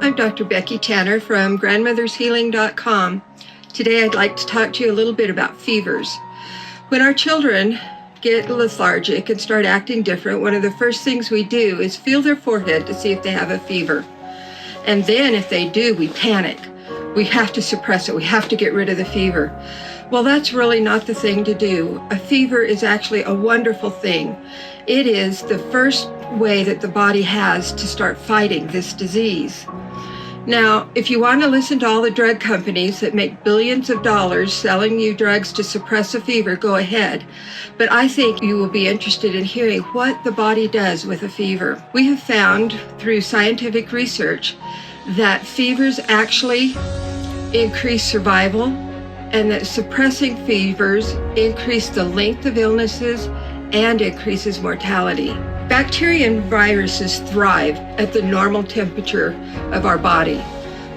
I'm Dr. Becky Tanner from grandmothershealing.com. Today I'd like to talk to you a little bit about fevers. When our children get lethargic and start acting different, one of the first things we do is feel their forehead to see if they have a fever. And then if they do, we panic. We have to suppress it. We have to get rid of the fever. Well, that's really not the thing to do. A fever is actually a wonderful thing. It is the first way that the body has to start fighting this disease. Now, if you want to listen to all the drug companies that make billions of dollars selling you drugs to suppress a fever, go ahead. But I think you will be interested in hearing what the body does with a fever. We have found through scientific research that fevers actually increase survival, and that suppressing fevers increase the length of illnesses and increases mortality. Bacteria and viruses thrive at the normal temperature of our body.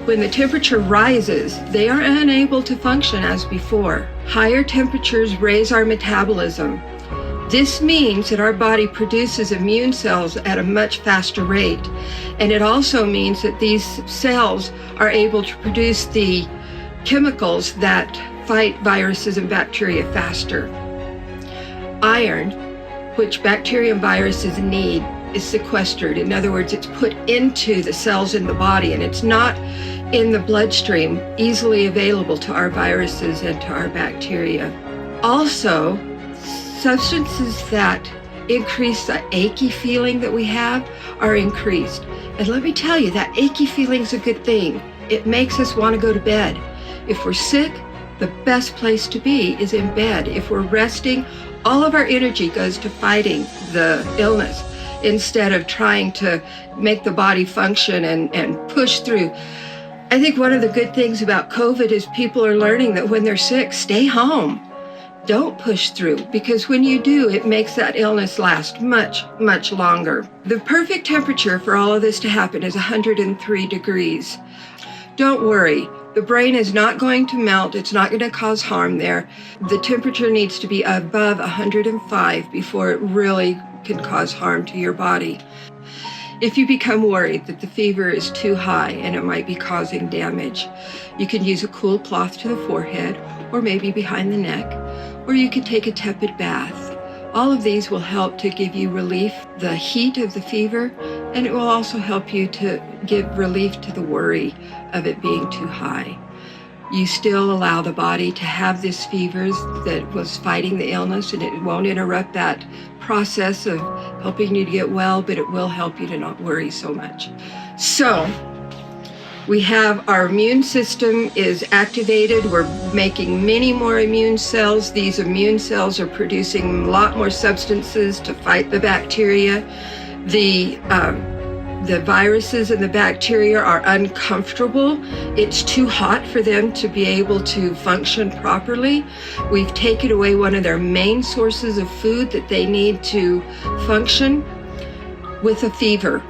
When the temperature rises, they are unable to function as before. Higher temperatures raise our metabolism. This means that our body produces immune cells at a much faster rate. And it also means that these cells are able to produce the chemicals that fight viruses and bacteria faster. Iron, which bacteria and viruses need, is sequestered. In other words, it's put into the cells in the body, and it's not in the bloodstream easily available to our viruses and to our bacteria. Also, substances that increase the achy feeling that we have are increased. And let me tell you, that achy feeling is a good thing. It makes us want to go to bed. If we're sick, the best place to be is in bed. If we're resting, all of our energy goes to fighting the illness instead of trying to make the body function and push through. I think one of the good things about COVID is people are learning that when they're sick, stay home. Don't push through, because when you do, it makes that illness last much, much longer. The perfect temperature for all of this to happen is 103 degrees. Don't worry. The brain is not going to melt. It's not going to cause harm there. The temperature needs to be above 105 before it really can cause harm to your body. If you become worried that the fever is too high and it might be causing damage, you can use a cool cloth to the forehead or maybe behind the neck, or you can take a tepid bath. All of these will help to give you relief, the heat of the fever, and it will also help you to give relief to the worry of it being too high. You still allow the body to have this fever that was fighting the illness, and it won't interrupt that process of helping you to get well, but it will help you to not worry so much. So, we have our immune system is activated. We're making many more immune cells. These immune cells are producing a lot more substances to fight the bacteria. The viruses and the bacteria are uncomfortable. It's too hot for them to be able to function properly. We've taken away one of their main sources of food that they need to function with a fever.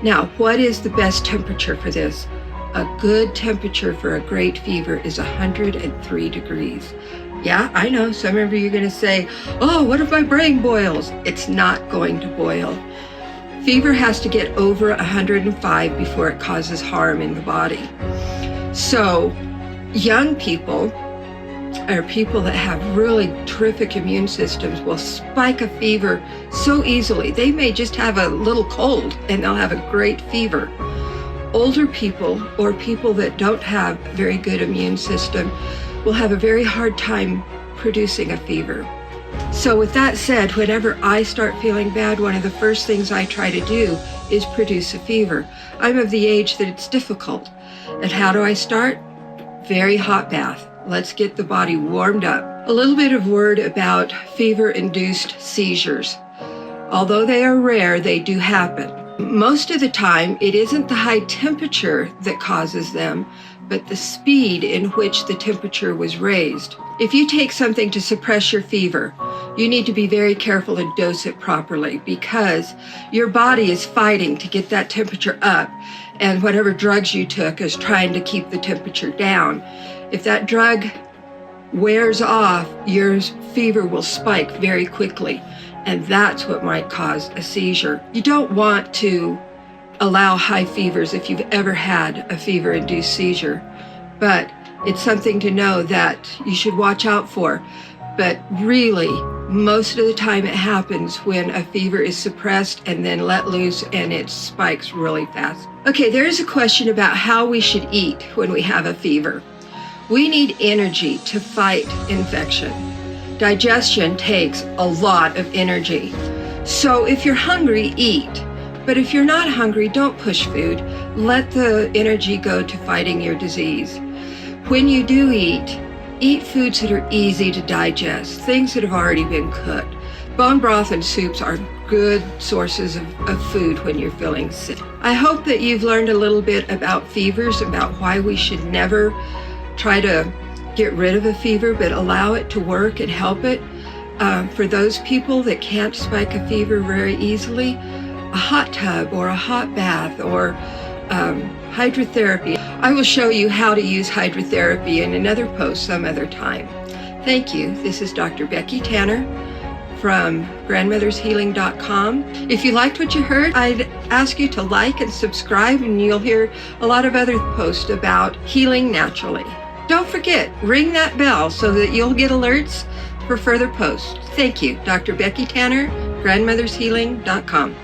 Now, what is the best temperature for this? A good temperature for a great fever is 103 degrees. Yeah, I know, some of you are going to say, oh, what if my brain boils? It's not going to boil. Fever has to get over 105 before it causes harm in the body. So, young people, or people that have really terrific immune systems, will spike a fever so easily. They may just have a little cold and they'll have a great fever. Older people, or people that don't have very good immune system, will have a very hard time producing a fever. So with that said, whenever I start feeling bad, one of the first things I try to do is produce a fever. I'm of the age that it's difficult. And how do I start? Very hot bath. Let's get the body warmed up. A little bit of word about fever-induced seizures. Although they are rare, they do happen. Most of the time, it isn't the high temperature that causes them, but the speed in which the temperature was raised. If you take something to suppress your fever, you need to be very careful and dose it properly, because your body is fighting to get that temperature up, and whatever drugs you took is trying to keep the temperature down. If that drug wears off, your fever will spike very quickly, and that's what might cause a seizure. You don't want to allow high fevers if you've ever had a fever-induced seizure, but it's something to know that you should watch out for. But really, most of the time it happens when a fever is suppressed and then let loose and it spikes really fast. Okay, there is a question about how we should eat when we have a fever. We need energy to fight infection. Digestion takes a lot of energy. So if you're hungry, eat. But if you're not hungry, don't push food. Let the energy go to fighting your disease. When you do eat foods that are easy to digest, things that have already been cooked. Bone broth and soups are good sources of food when you're feeling sick. I hope that you've learned a little bit about fevers, about why we should never try to get rid of a fever, but allow it to work and help it. For those people that can't spike a fever very easily, a hot tub or a hot bath or hydrotherapy. I will show you how to use hydrotherapy in another post some other time. Thank you. This is Dr. Becky Tanner from grandmothershealing.com. If you liked what you heard, I'd ask you to like and subscribe, and you'll hear a lot of other posts about healing naturally. Don't forget, ring that bell so that you'll get alerts for further posts. Thank you. Dr. Becky Tanner, grandmothershealing.com.